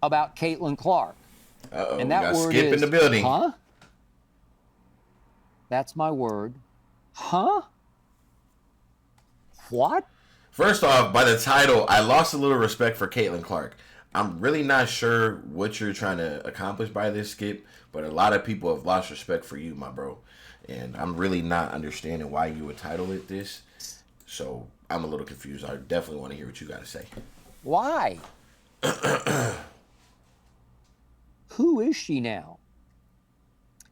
about Caitlin Clark. Uh-oh, And we that got word Skip is, in the building. huh? That's my word. Huh? What? First off, by the title, I lost a little respect for Caitlin Clark. I'm really not sure what you're trying to accomplish by this, Skip, but a lot of people have lost respect for you, my bro. And I'm really not understanding why you would title it this. So I'm a little confused. I definitely want to hear what you got to say. Why? Who is she now?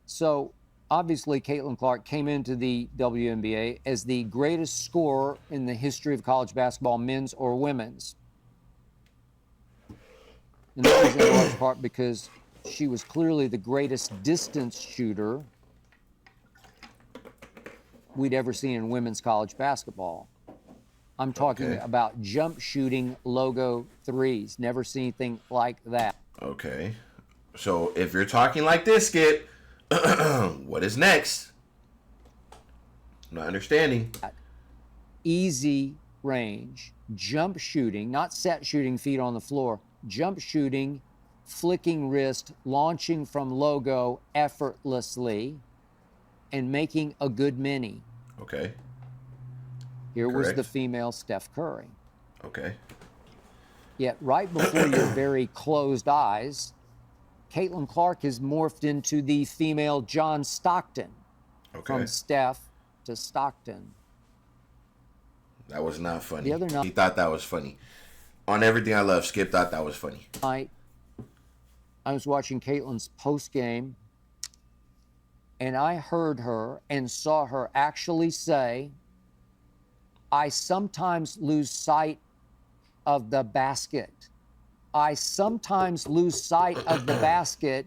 So obviously, Caitlin Clark came into the WNBA as the greatest scorer in the history of college basketball, men's or women's. And that was in large part because she was clearly the greatest distance shooter we'd ever seen in women's college basketball. I'm talking about jump shooting logo threes. Never seen anything like that. Okay. So if you're talking like this, Skip, what is next? I'm not understanding. Easy range, jump shooting, not set shooting, feet on the floor, jump shooting, flicking wrist, launching from logo effortlessly, and making a good many. Okay. Here was the Correct. female Steph Curry. Okay. Yet right before your very closed eyes, Caitlin Clark has morphed into the female John Stockton. Okay. From Steph to Stockton. That was not funny. The other night, he thought that was funny. On Everything I Love, Skip thought that was funny. I was watching Caitlin's post game, and I heard her and saw her actually say, I sometimes lose sight of the basket. I sometimes lose sight of the basket,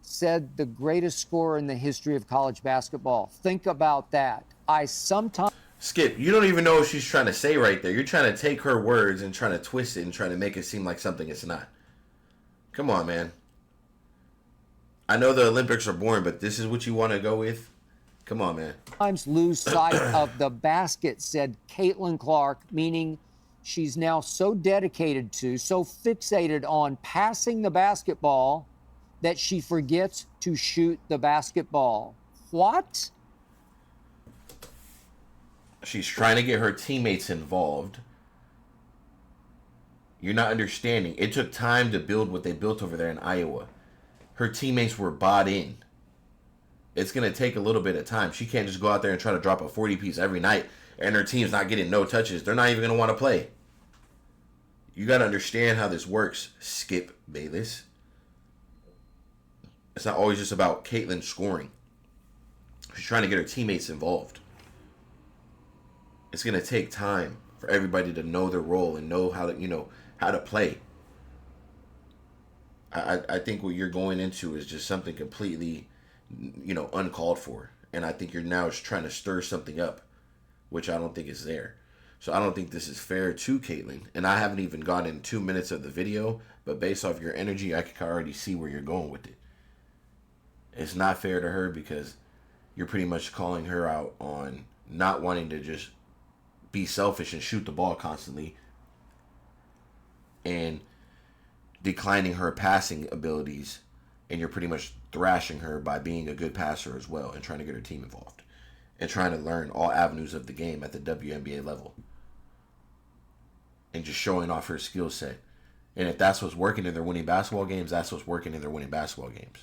said the greatest scorer in the history of college basketball. Think about that. I sometimes... Skip, you don't even know what she's trying to say right there. You're trying to take her words and trying to twist it and trying to make it seem like something it's not. Come on, man. I know the Olympics are boring, but this is what you want to go with? Come on, man. Sometimes lose sight of the basket, said Caitlin Clark, meaning she's now so dedicated to, so fixated on passing the basketball that she forgets to shoot the basketball. What? She's trying to get her teammates involved. You're not understanding. It took time to build what they built over there in Iowa. Her teammates were bought in. It's going to take a little bit of time. She can't just go out there and try to drop a 40-piece every night and her team's not getting no touches. They're not even going to want to play. You got to understand how this works, Skip Bayless. It's not always just about Caitlin scoring. She's trying to get her teammates involved. It's going to take time for everybody to know their role and know how to play. I think what you're going into is just something completely, uncalled for. And I think you're now just trying to stir something up, which I don't think is there. So I don't think this is fair to Caitlin. And I haven't even gone in 2 minutes of the video, but based off your energy, I can already see where you're going with it. It's not fair to her because you're pretty much calling her out on not wanting to just be selfish and shoot the ball constantly and declining her passing abilities, and you're pretty much thrashing her by being a good passer as well and trying to get her team involved and trying to learn all avenues of the game at the WNBA level and just showing off her skill set. And if that's what's working in their winning basketball games, that's what's working in their winning basketball games.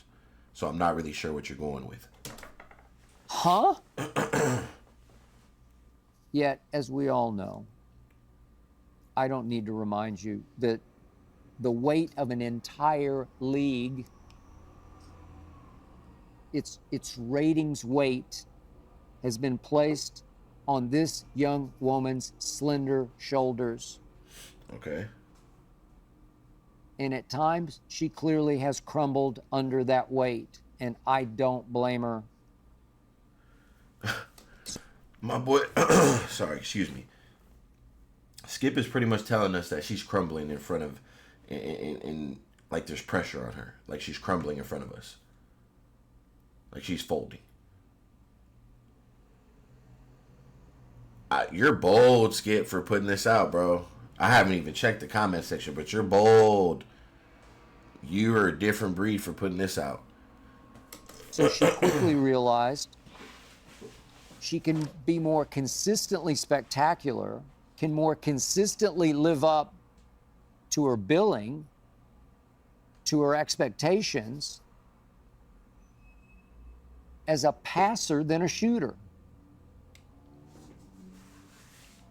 So I'm not really sure what you're going with. Huh? Yet, as we all know, I don't need to remind you that the weight of an entire league, its ratings weight, has been placed on this young woman's slender shoulders. Okay. And at times, she clearly has crumbled under that weight, and I don't blame her. My boy, sorry, excuse me. Skip is pretty much telling us that she's crumbling in front of, in like there's pressure on her. Like she's crumbling in front of us. Like she's folding. You're bold, Skip, for putting this out, bro. I haven't even checked the comment section, but you're bold. You are a different breed for putting this out. So she quickly realized she can be more consistently spectacular, can more consistently live up to her billing, to her expectations as a passer than a shooter.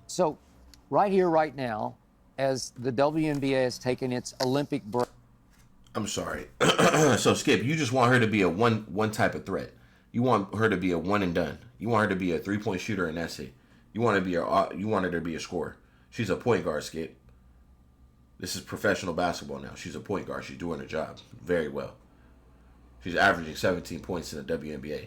So right here, right now, as the WNBA has taken its Olympic break. I'm sorry. So Skip, you just want her to be a one type of threat. You want her to be a one and done. You want her to be a 3-point shooter and that's it. You want her to be a scorer. She's a point guard, Skip. This is professional basketball now. She's a point guard. She's doing her job very well. She's averaging 17 points in the WNBA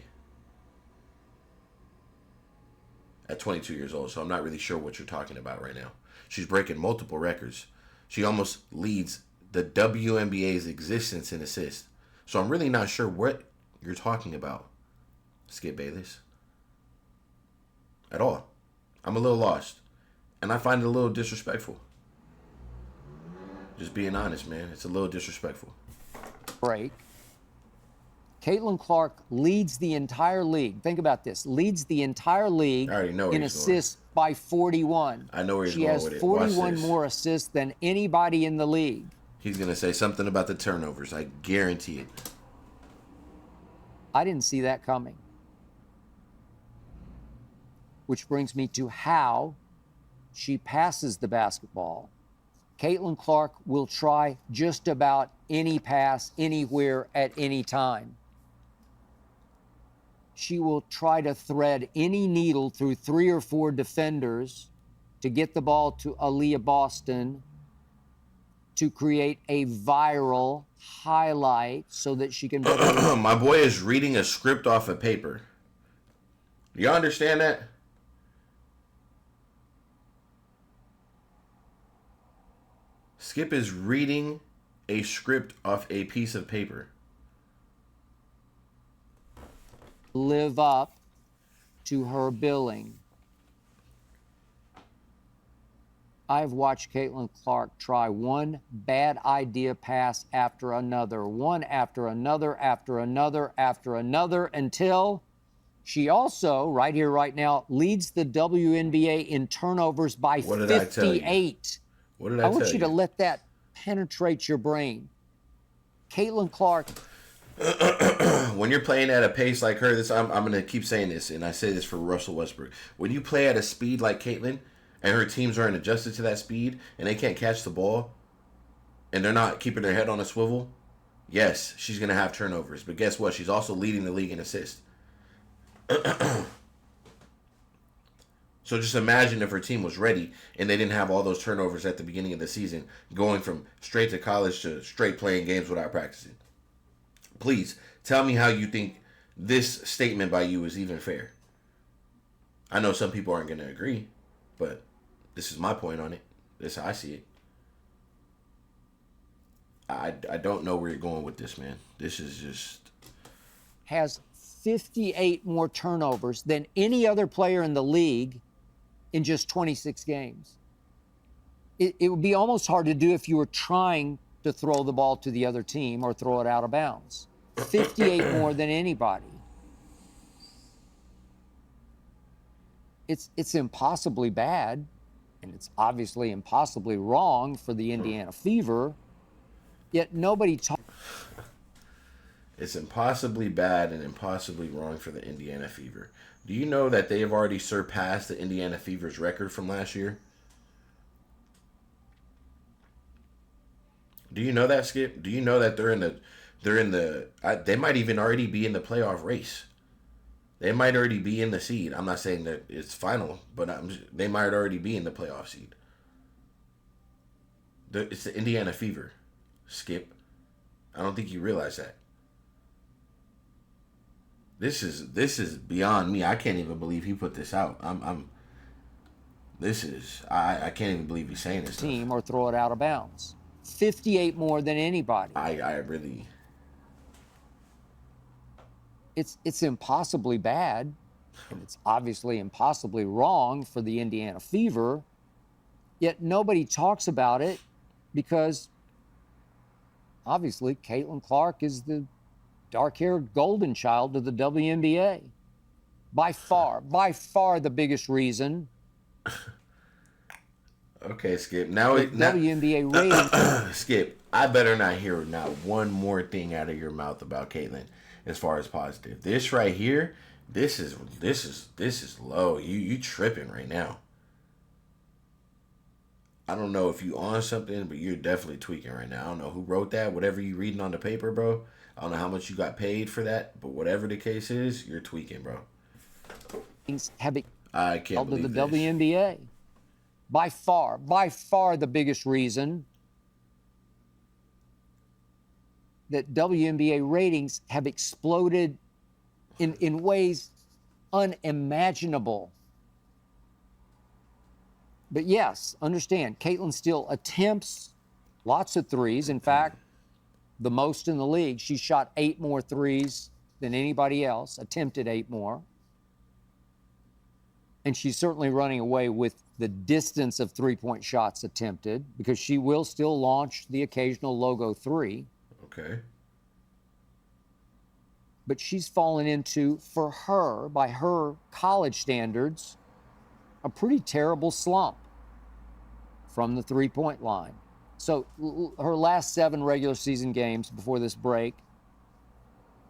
at 22 years old. So I'm not really sure what you're talking about right now. She's breaking multiple records. She almost leads the WNBA's existence in assists. So I'm really not sure what you're talking about, Skip Bayless. At all. I'm a little lost. And I find it a little disrespectful. Just being honest, man. It's a little disrespectful. Break. Caitlin Clark leads the entire league. Think about this. Leads the entire league I already know where in he's assists by 41. I know where he's She going has with it. 41 more assists than anybody in the league. He's going to say something about the turnovers. I guarantee it. I didn't see that coming. Which brings me to how she passes the basketball. Caitlin Clark will try just about any pass, anywhere, at any time. She will try to thread any needle through 3 or 4 defenders to get the ball to Aaliyah Boston to create a viral highlight so that she can better... My boy is reading a script off of paper. Do you understand that? Skip is reading a script off a piece of paper. Live up to her billing. I've watched Caitlin Clark try one bad idea pass after another, one after another, after another, after another, until she also, right here, right now, leads the WNBA in turnovers by 58. What did I tell you? I want you to let that penetrate your brain. Caitlin Clark. When you're playing at a pace like her, I'm going to keep saying this, and I say this for Russell Westbrook. When you play at a speed like Caitlin, and her teams aren't adjusted to that speed, and they can't catch the ball, and they're not keeping their head on a swivel, yes, she's going to have turnovers. But guess what? She's also leading the league in assists. So just imagine if her team was ready and they didn't have all those turnovers at the beginning of the season, going from straight to college to straight playing games without practicing. Please tell me how you think this statement by you is even fair. I know some people aren't going to agree, but this is my point on it. This is how I see it. I don't know where you're going with this, man. This is just... Has 58 more turnovers than any other player in the league in just 26 games. It would be almost hard to do if you were trying to throw the ball to the other team or throw it out of bounds. 58 more than anybody. It's impossibly bad, and it's obviously impossibly wrong for the Indiana Fever, yet nobody talks. It's impossibly bad and impossibly wrong for the Indiana Fever. Do you know that they have already surpassed the Indiana Fever's record from last year? Do you know that, Skip? Do you know that they might even already be in the playoff race. They might already be in the seed. I'm not saying that it's final, but they might already be in the playoff seed. It's the Indiana Fever, Skip. I don't think you realize that. This is beyond me. I can't even believe he put this out. I can't even believe he's saying this. Team or throw it out of bounds. 58 more than anybody. I really... It's impossibly bad, and it's obviously impossibly wrong for the Indiana Fever, Yet nobody talks about it because obviously Caitlin Clark is the dark-haired golden child of the WNBA. By far the biggest reason Okay, Skip. Now that WNBA ratings. Skip, I better not hear not one more thing out of your mouth about Caitlyn as far as positive. This right here, this is low. You tripping right now. I don't know if you on something, but you're definitely tweaking right now. I don't know who wrote that. Whatever you reading on the paper, bro. I don't know how much you got paid for that, but whatever the case is, you're tweaking, bro. Have I can't to the believe this. WNBA. By far the biggest reason that WNBA ratings have exploded in ways unimaginable. But yes, understand, Caitlin still attempts lots of threes. In fact, the most in the league. She shot 8 more threes than anybody else, attempted 8 more. And she's certainly running away with the distance of three-point shots attempted because she will still launch the occasional logo 3. Okay. But she's fallen into, for her, by her college standards, a pretty terrible slump from the three-point line. So her last 7 regular season games before this break,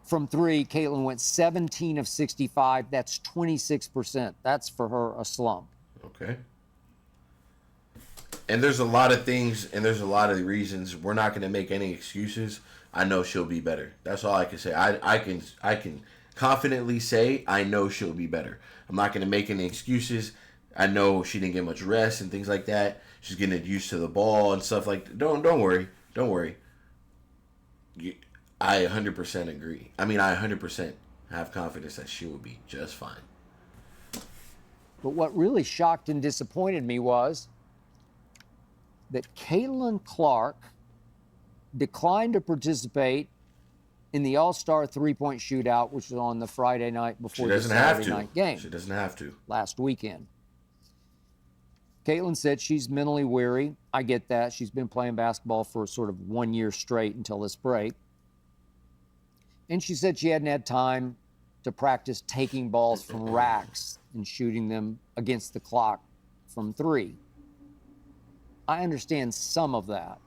from 3, Caitlin went 17 of 65. That's 26%. That's for her a slump. Okay. And there's a lot of things, and there's a lot of reasons. We're not going to make any excuses. I know she'll be better. That's all I can say. I can confidently say I know she'll be better. I'm not going to make any excuses. I know she didn't get much rest and things like that. She's getting used to the ball and stuff like that. Don't worry. Don't worry. I 100% agree. I mean, I 100% have confidence that she will be just fine. But what really shocked and disappointed me was that Caitlin Clark declined to participate in the All-Star three-point shootout, which was on the Friday night before the Saturday night game. She doesn't have to. Last weekend. Caitlin said she's mentally weary. I get that. She's been playing basketball for sort of 1 year straight until this break. And she said she hadn't had time to practice taking balls from racks and shooting them against the clock from 3. I understand some of that.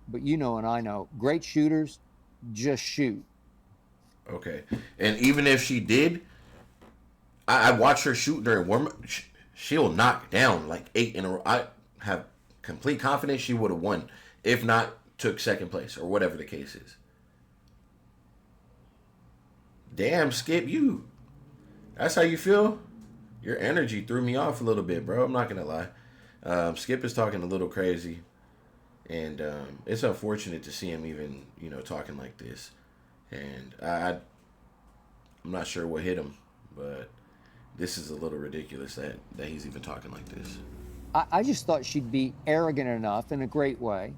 But you know and I know, great shooters just shoot. Okay. And even if she did, I watched her shoot during warm-up. She'll knock down like 8 in a row. I have complete confidence she would have won. If not, took second place or whatever the case is. Damn, Skip, that's how you feel? Your energy threw me off a little bit, bro. I'm not going to lie. Skip is talking a little crazy. And it's unfortunate to see him even, talking like this. And I'm not sure what hit him, but this is a little ridiculous that he's even talking like this. I just thought she'd be arrogant enough in a great way.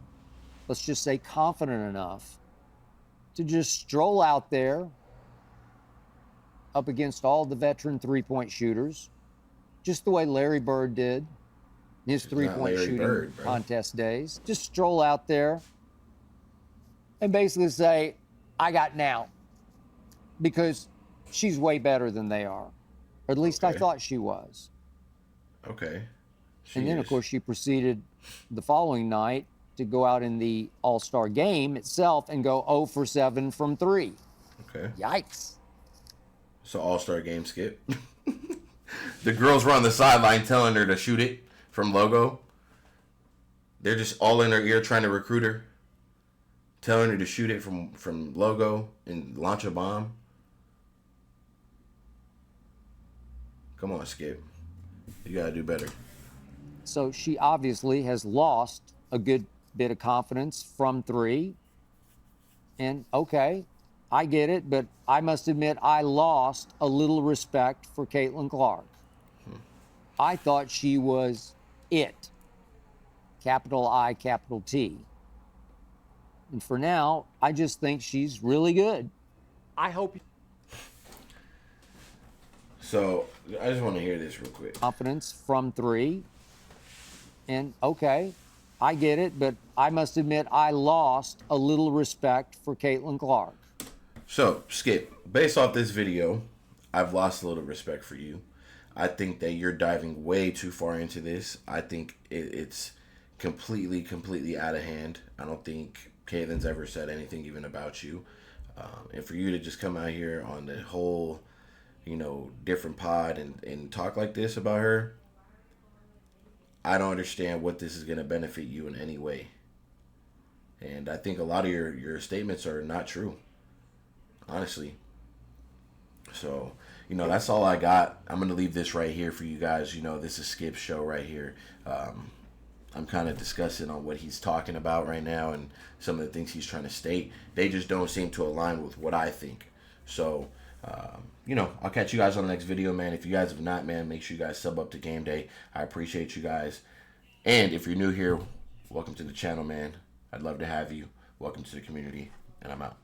Let's just say confident enough to just stroll out there up against all the veteran three-point shooters, just the way Larry Bird did in his three-point shooting contest days. Just stroll out there and basically say, I got now, because she's way better than they are. Or at least I thought she was. Okay. And then, of course, she proceeded the following night to go out in the All-Star game itself and go 0 for 7 from 3. Okay. Yikes. So All-Star game, Skip. The girls were on the sideline telling her to shoot it from logo. They're just all in her ear trying to recruit her. Telling her to shoot it from logo and launch a bomb. Come on, Skip. You got to do better. So she obviously has lost a good bit of confidence from 3. And okay, I get it, but I must admit I lost a little respect for Caitlin Clark. I thought she was it. Capital I, capital T. And for now, I just think she's really good. I hope. So I just want to hear this real quick. confidence from 3. And okay, I get it, but I must admit I lost a little respect for Caitlin Clark. So, Skip, based off this video, I've lost a little respect for you. I think that you're diving way too far into this. I think it's completely out of hand. I don't think Caitlin's ever said anything even about you. And for you to just come out here on the whole, different pod and talk like this about her, I don't understand what this is going to benefit you in any way. And I think a lot of your statements are not true, honestly. So, that's all I got. I'm going to leave this right here for you guys. This is Skip's show right here. I'm kind of discussing on what he's talking about right now and some of the things he's trying to state. They just don't seem to align with what I think. So, I'll catch you guys on the next video, man. If you guys have not, man, make sure you guys sub up to Game Day. I appreciate you guys. And if you're new here, welcome to the channel, man. I'd love to have you. Welcome to the community, and I'm out.